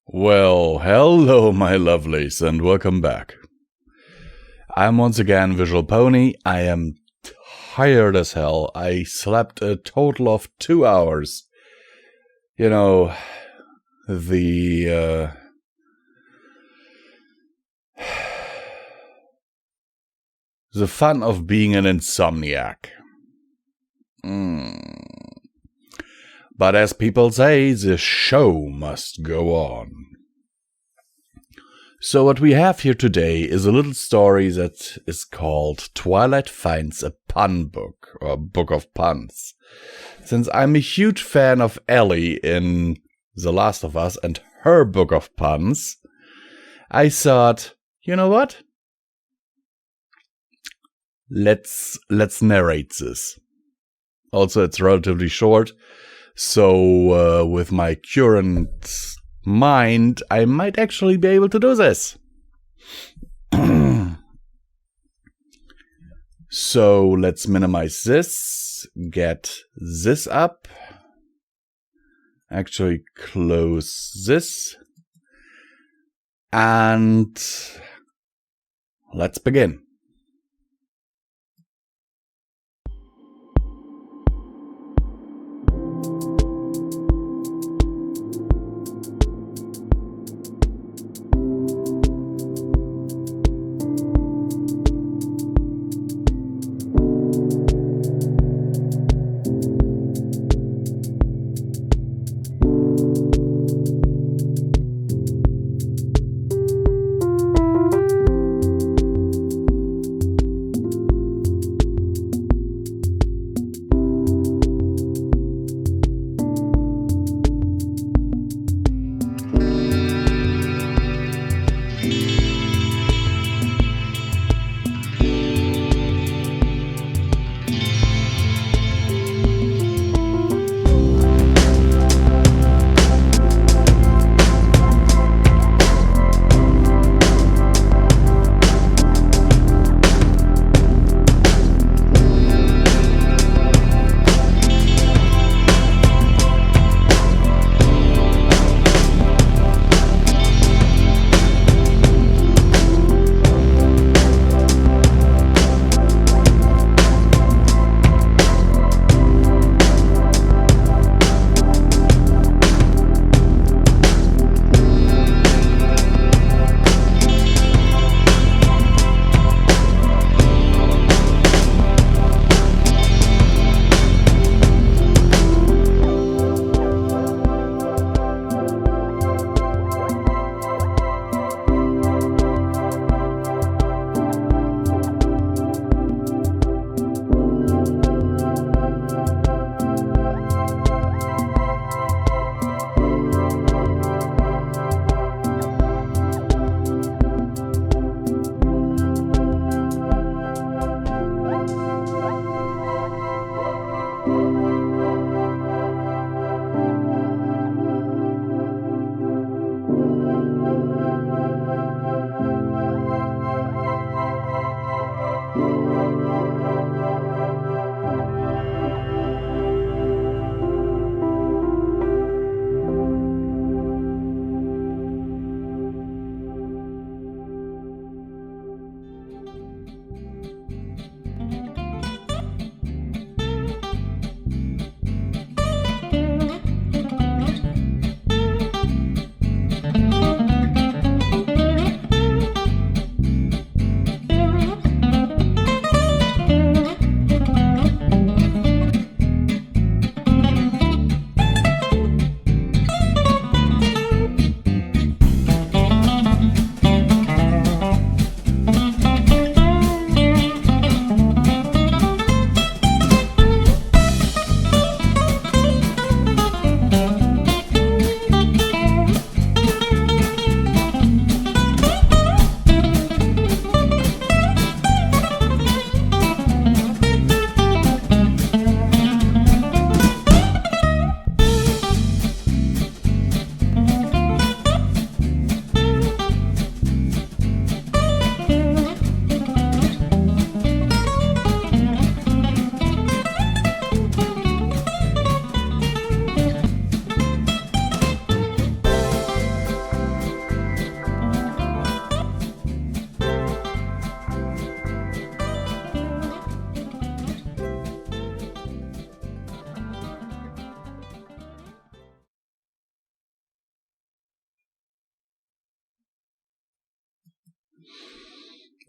Well, hello my lovelies and welcome back. I'm once again Visual Pony. I am tired as hell. I slept a total of 2 hours. You know, the fun of being an insomniac. But as people say, the show must go on. So what we have here today is a little story that is called Twilight Finds a Pun Book, or Book of Puns. Since I'm a huge fan of Ellie in The Last of Us and her Book of Puns, I thought, you know what? Let's narrate this. Also, it's relatively short. So, with my current mind, I might actually be able to do this. So, let's minimize this, get this up, actually close this, and let's begin.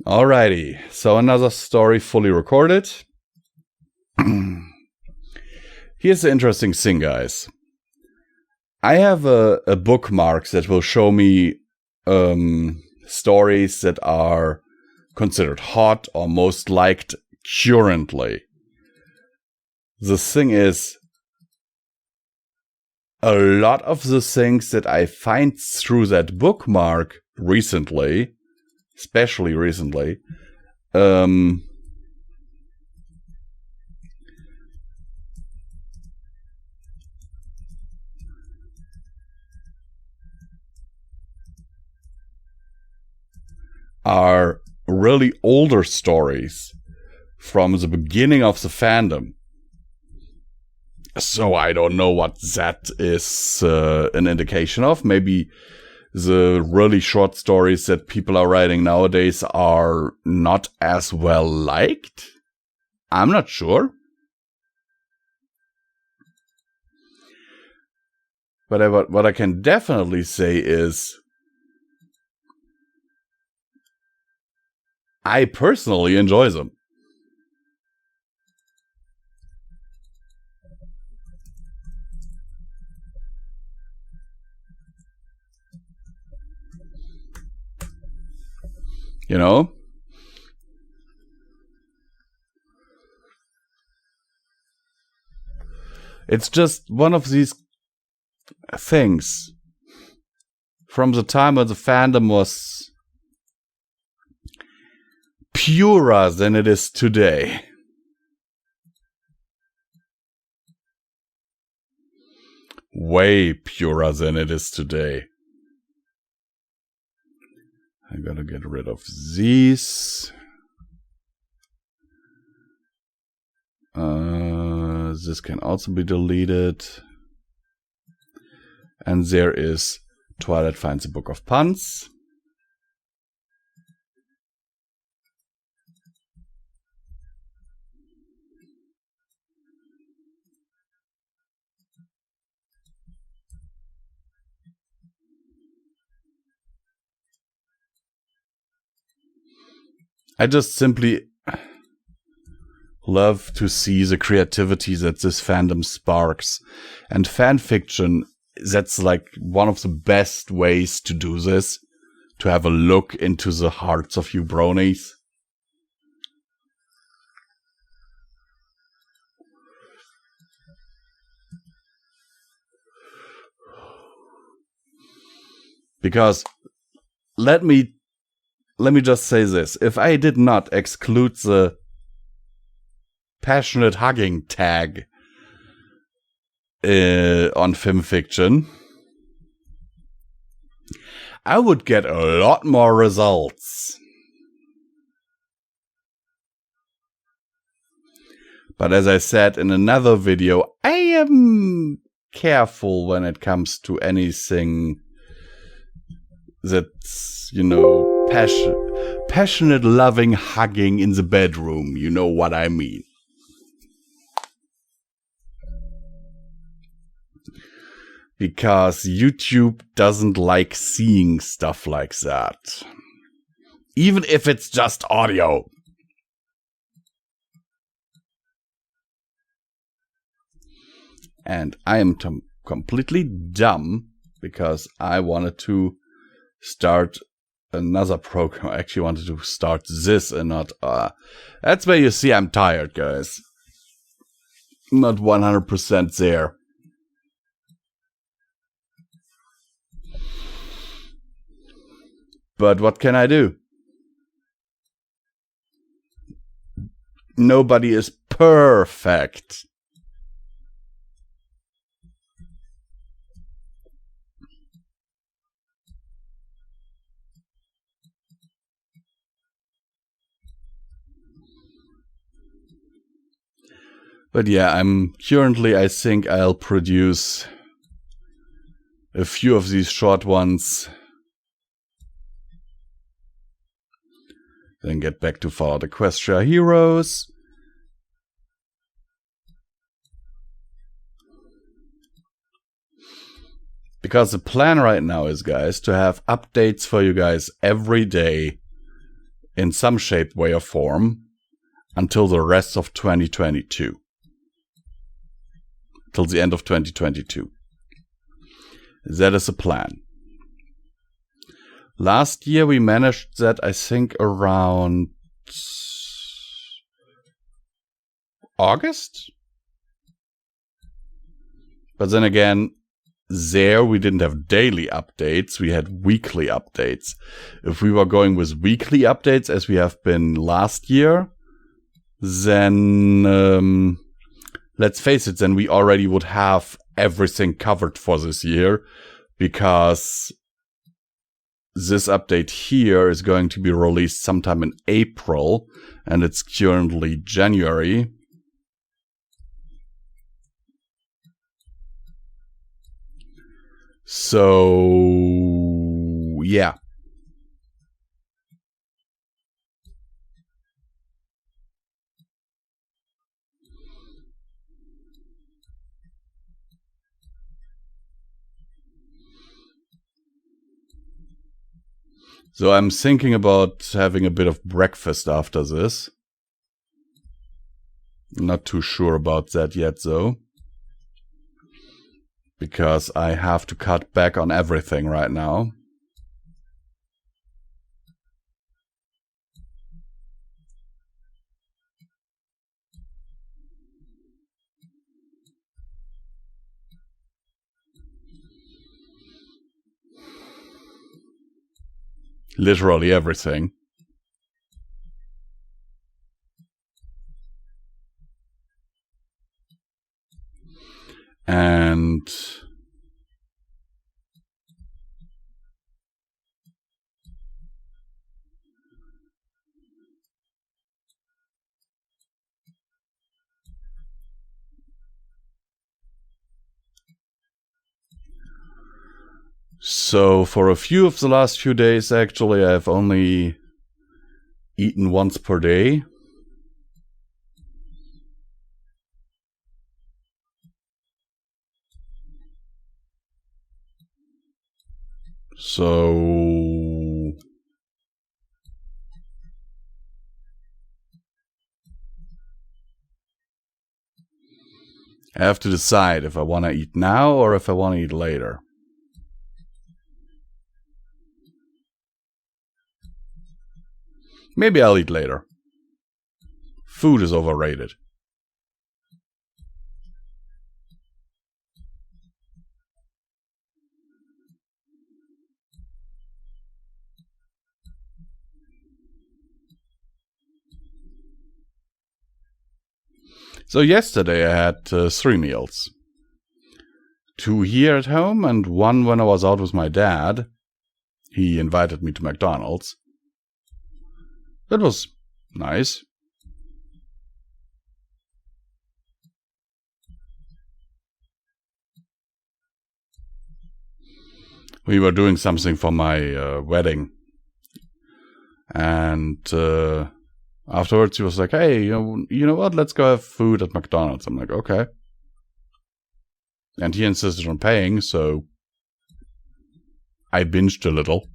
Alrighty, so another story fully recorded. Here's the interesting thing, guys. I have a bookmark that will show me stories that are considered hot or most liked currently. The thing is, a lot of the things that I find through that bookmark recently, especially recently, are really older stories from the beginning of the fandom. So I don't know what that is an indication of. Maybe the really short stories that people are writing nowadays are not as well liked. I'm not sure. But what I can definitely say is I personally enjoy them. You know? It's just one of these things from the time when the fandom was purer than it is today. Way purer than it is today. I'm gonna get rid of these. This can also be deleted. And there is Twilight finds a book of puns. I just simply love to see the creativity that this fandom sparks. And fanfiction, that's like one of the best ways to do this. To have a look into the hearts of you bronies. Because let me just say this. If I did not exclude the passionate hugging tag on FimFiction, I would get a lot more results. But as I said in another video, I am careful when it comes to anything that's, you know, passionate loving hugging in the bedroom. You know what I mean. Because YouTube doesn't like seeing stuff like that. Even if it's just audio. And I am completely dumb because I wanted to start another program. I actually wanted to start this and not... that's where you see I'm tired, guys. Not 100% there. But what can I do? Nobody is perfect. But yeah, I think I'll produce a few of these short ones. Then get back to Follow the Equestria Heroes. Because the plan right now is, guys, to have updates for you guys every day in some shape, way, or form until the rest of 2022. Till the end of 2022. That is the plan. Last year we managed that, I think, around August? But then again, there we didn't have daily updates, we had weekly updates. If we were going with weekly updates as we have been last year, then let's face it, then we already would have everything covered for this year, because this update here is going to be released sometime in April, and it's currently January. So, yeah. So I'm thinking about having a bit of breakfast after this. Not too sure about that yet, though. Because I have to cut back on everything right now. Literally everything. And so for a few of the last few days, actually, I've only eaten once per day. So I have to decide if I want to eat now or if I want to eat later. Maybe I'll eat later. Food is overrated. So yesterday I had 3 meals. 2 here at home and 1 when I was out with my dad. He invited me to McDonald's. That was nice. We were doing something for my wedding. And afterwards he was like, hey, you know what? Let's go have food at McDonald's. I'm like, okay. And he insisted on paying, so I binged a little.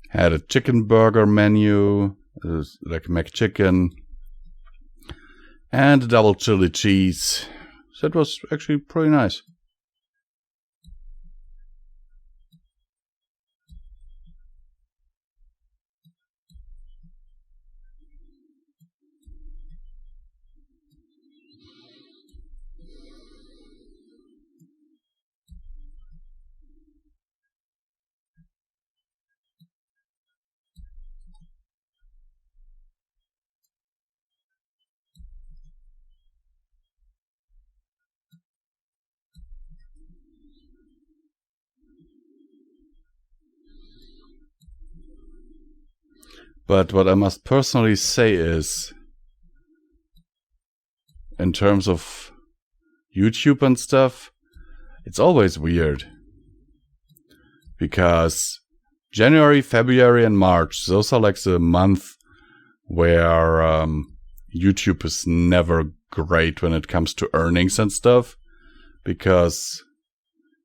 Had a chicken burger menu, like McChicken, and a double chili cheese. That was actually pretty nice. But what I must personally say is, in terms of YouTube and stuff, it's always weird. Because January, February, and March, those are like the month where YouTube is never great when it comes to earnings and stuff, because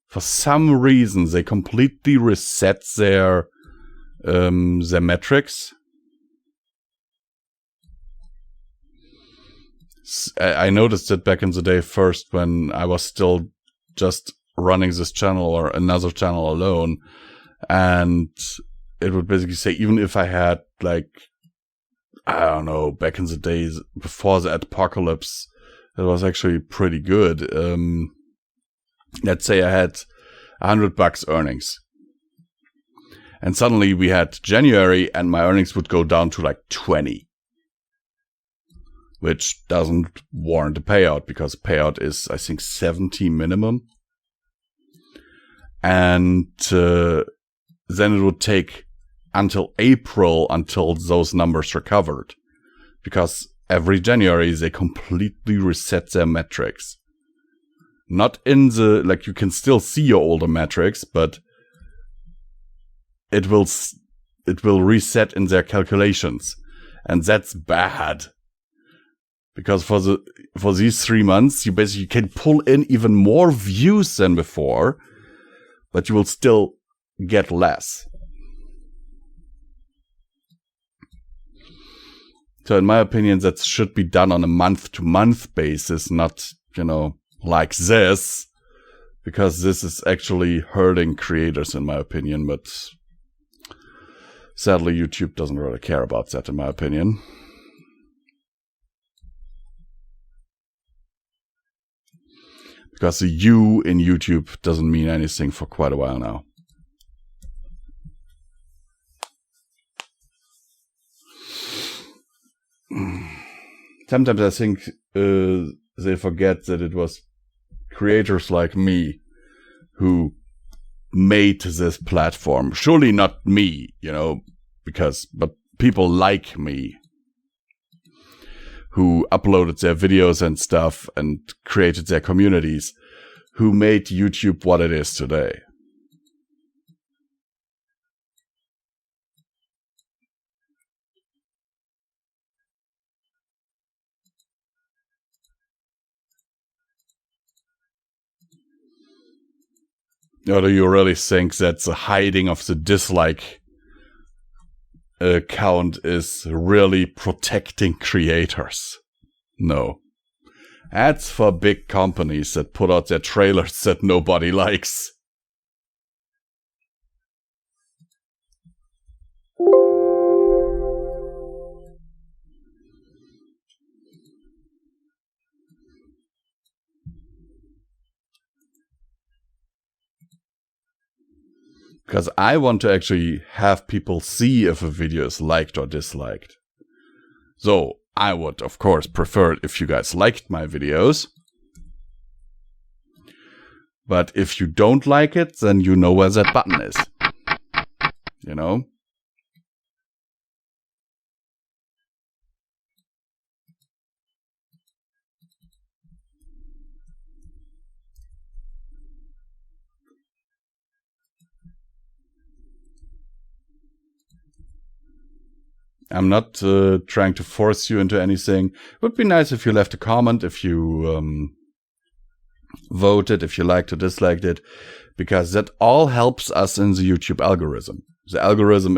for some reason they completely reset their metrics. I noticed it back in the day first when I was still just running this channel or another channel alone, and it would basically say, even if I had, like, I don't know, back in the days before the apocalypse, it was actually pretty good. Let's say I had $100 earnings, and suddenly we had January and my earnings would go down to like 20, which doesn't warrant a payout, because payout is, I think, 70 minimum. And then it would take until April until those numbers recovered, because every January they completely reset their metrics. Not in the, like, you can still see your older metrics, but it will reset in their calculations, and that's bad. Because for these 3 months, you basically can pull in even more views than before, but you will still get less. So in my opinion, that should be done on a month-to-month basis, not, like this, because this is actually hurting creators, in my opinion. But sadly, YouTube doesn't really care about that, in my opinion. Because the U in YouTube doesn't mean anything for quite a while now. Sometimes I think they forget that it was creators like me who made this platform. Surely not me, but people like me who uploaded their videos and stuff and created their communities, who made YouTube what it is today. Or do you really think that the hiding of the dislike count is really protecting creators? No. That's for big companies that put out their trailers that nobody likes. Because I want to actually have people see if a video is liked or disliked. So I would, of course, prefer it if you guys liked my videos. But if you don't like it, then you know where that button is. I'm not trying to force you into anything. It would be nice if you left a comment, if you voted, if you liked or disliked it, because that all helps us in the YouTube algorithm. The algorithm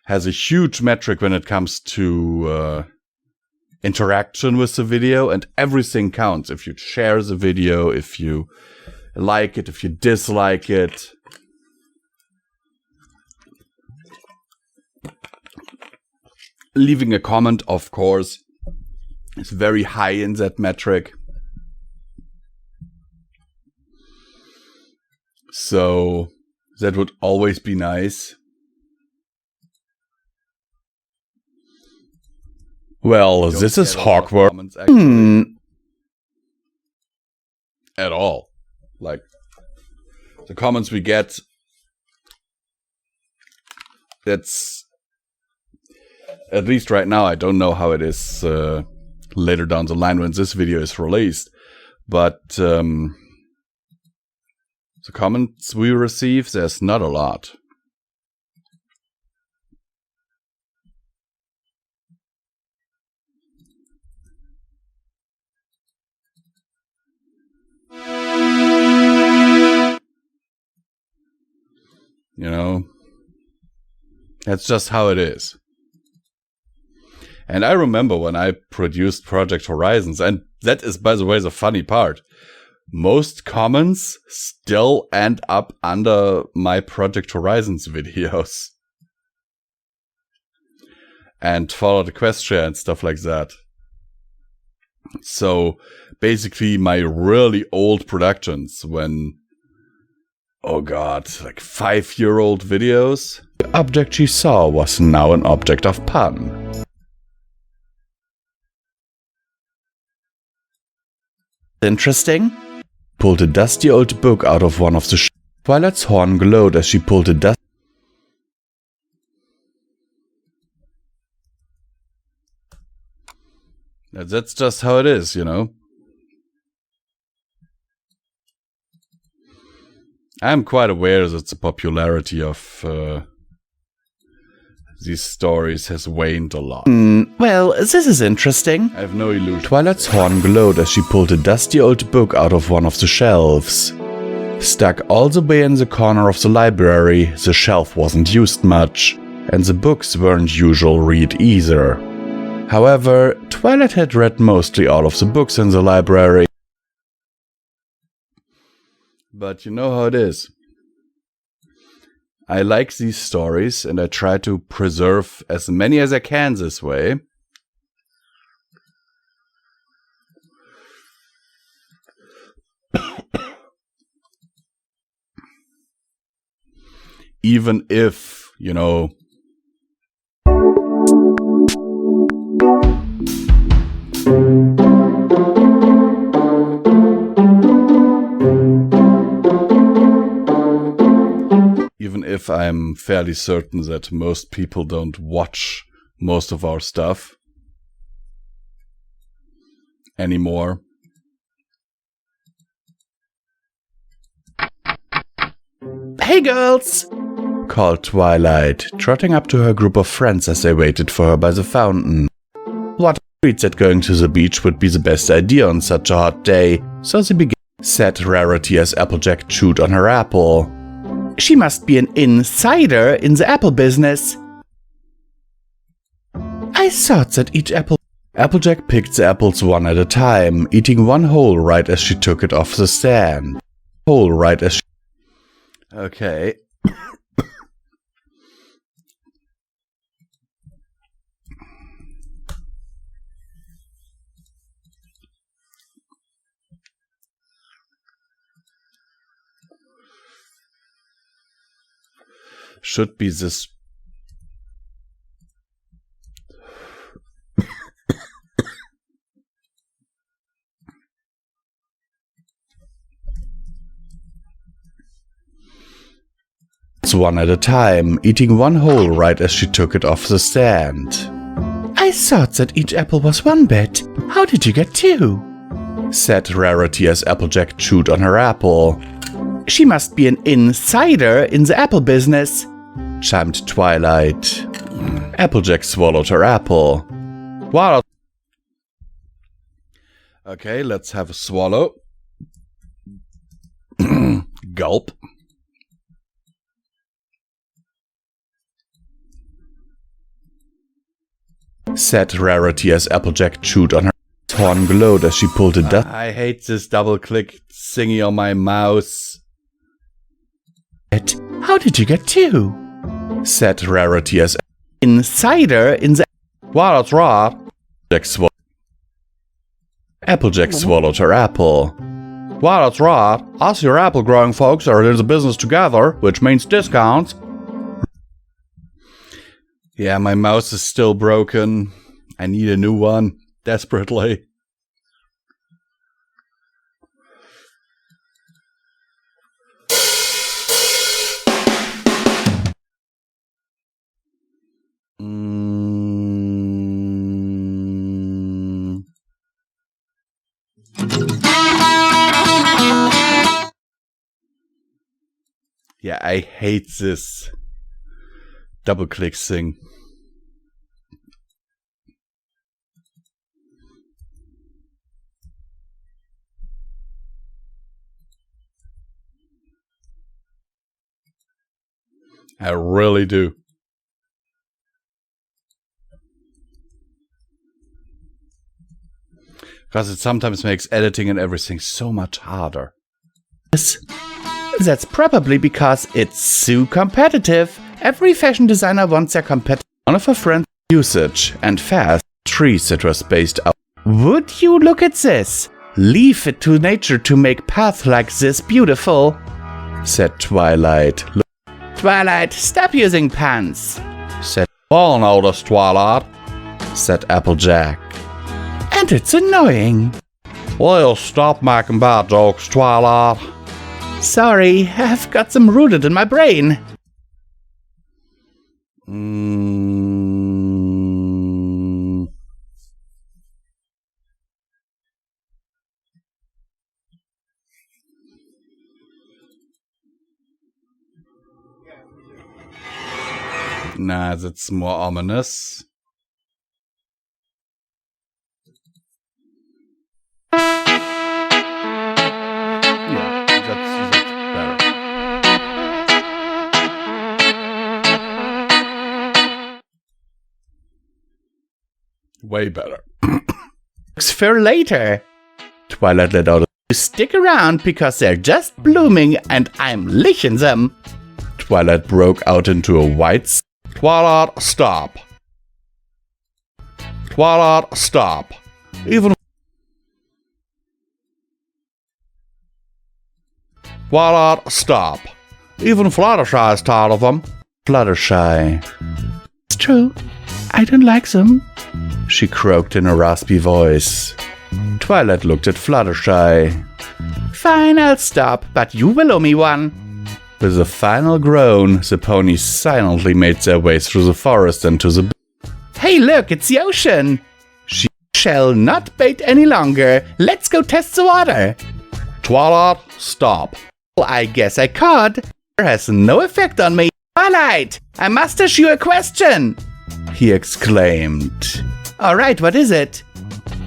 has a huge metric when it comes to interaction with the video, and everything counts. If you share the video, if you like it, if you dislike it. Leaving a comment, of course, is very high in that metric. So that would always be nice. Well, this is Hogwarts. At all. Like, the comments we get, that's... At least right now, I don't know how it is later down the line when this video is released. But the comments we receive, there's not a lot. You know, that's just how it is. And I remember when I produced Project Horizons, and that is, by the way, the funny part. Most comments still end up under my Project Horizons videos. And Fallout Equestria and stuff like that. So basically my really old productions when, oh god, like 5-year-old videos. The object she saw was now an object of pun. Interesting? Pulled a dusty old book out of one of the Twilight's horn glowed as she pulled a dusty. That's just how it is, you know. I'm quite aware that the popularity of these stories has waned a lot. Well, this is interesting. I have no illusion. Twilight's horn glowed as she pulled a dusty old book out of one of the shelves. Stuck all the way in the corner of the library, the shelf wasn't used much, and the books weren't usual read either. However, Twilight had read mostly all of the books in the library. But you know how it is. I like these stories and I try to preserve as many as I can this way. Even if, you know, even if I'm fairly certain that most people don't watch most of our stuff anymore. Hey girls! Called Twilight, trotting up to her group of friends as they waited for her by the fountain. What agreed that going to the beach would be the best idea on such a hot day, so they began. Said Rarity as Applejack chewed on her apple. She must be an insider in the apple business. I thought that each apple... Applejack picked the apples one at a time, eating one whole right as she took it off the stand. Whole right as she... Okay. Should be this. One at a time, eating one whole right as she took it off the stand. I thought that each apple was one bit. How did you get two? Said Rarity as Applejack chewed on her apple. She must be an insider in the apple business, chimed Twilight. Applejack swallowed her apple. Wow. Okay, let's have a swallow. Gulp. Said Rarity as Applejack chewed on her horn glowed as she pulled a dust. I hate this double-click thingy on my mouse. How did you get two? Said Rarity as insider in the... Wow, that's right. Applejack swallowed her apple. Wow, that's right. Us your apple-growing folks are in the business together, which means discounts. Yeah, my mouse is still broken. I need a new one, desperately. Yeah, I hate this double-click thing. I really do. Because it sometimes makes editing and everything so much harder. That's probably because it's so competitive. Every fashion designer wants their competitor. One of her friends usage and fast trees that was spaced out. Would you look at this? Leave it to nature to make paths like this beautiful, said Twilight. Twilight, stop using puns, said All notice, Twilight, said Applejack. And it's annoying. Well, stop making bad jokes, Twilight. Sorry, I've got some rooted in my brain. Nah, that's more ominous. Yeah, that's better. Way better. For later. Twilight let out a... Stick around because they're just blooming and I'm licking them. Twilight broke out into a white... Twilight, stop. Twilight, stop. Even... Twilight, stop. Even Fluttershy is tired of them. Fluttershy. It's true. I don't like them, she croaked in a raspy voice. Twilight looked at Fluttershy. Fine, I'll stop, but you will owe me one. With a final groan, the ponies silently made their way through the forest and to the... Hey, look, it's the ocean. She shall not bait any longer. Let's go test the water. Twilight, stop. Well, I guess I could. It has no effect on me. Twilight, I must ask you a question, he exclaimed. All right, what is it?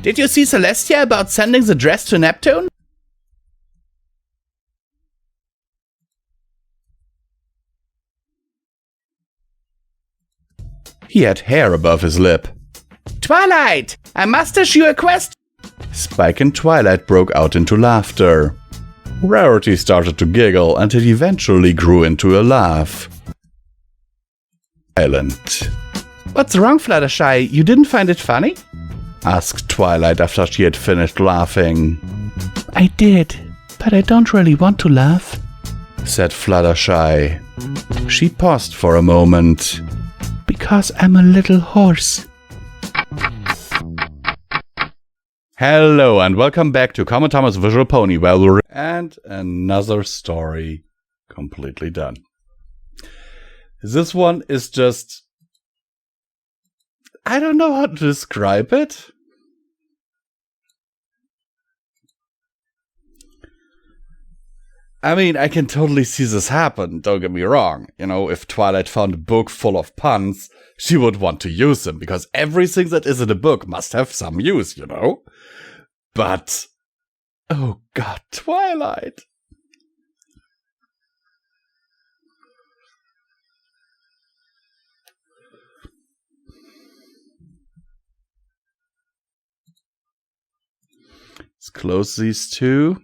Did you see Celestia about sending the dress to Neptune? He had hair above his lip. Twilight, I must ask you a question. Spike and Twilight broke out into laughter. Rarity started to giggle and it eventually grew into a laugh. Silent. What's wrong, Fluttershy? You didn't find it funny? Asked Twilight after she had finished laughing. I did, but I don't really want to laugh, said Fluttershy. She paused for a moment. Because I'm a little horse. Hello and welcome back to Common Thomas Visual Pony, where we're... And another story completely done. This one is just... I don't know how to describe it. I mean, I can totally see this happen, don't get me wrong. You know, if Twilight found a book full of puns, she would want to use them, because everything that is in a book must have some use, you know? But, oh god, Twilight! Let's close these two.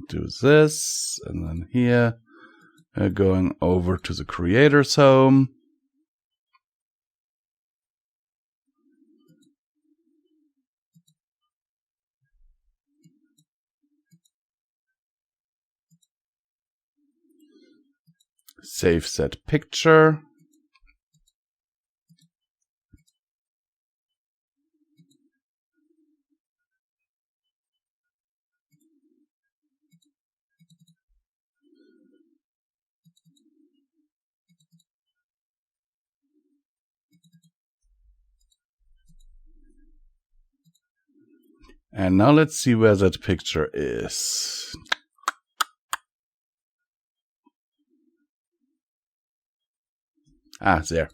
Do this, and then here, going over to the creator's home. Save that picture. And now let's see where that picture is. Ah, there.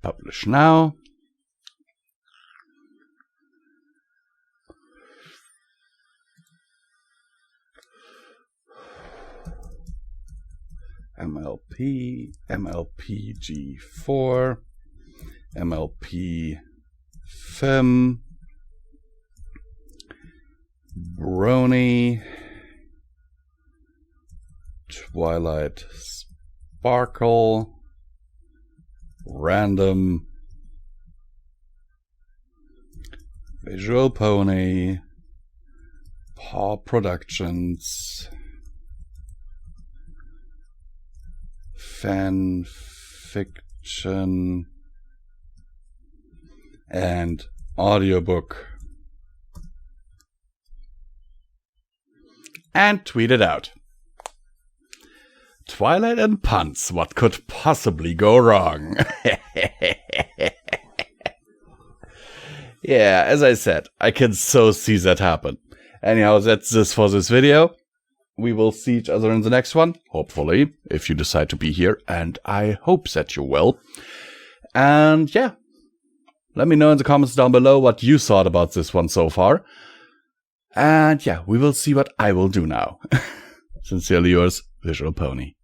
Publish now. MLP, MLPG4, MLP Fim, Brony, Twilight Sparkle, Random, Visual Pony, Paw Productions, Fan Fiction, and Audiobook. And tweet it out. Twilight and puns, what could possibly go wrong? Yeah, as I said, I can so see that happen. Anyhow, that's this for this video. We will see each other in the next one, hopefully, if you decide to be here, and I hope that you will. And yeah, let me know in the comments down below what you thought about this one so far. And yeah, we will see what I will do now. Sincerely yours, Visual Pony.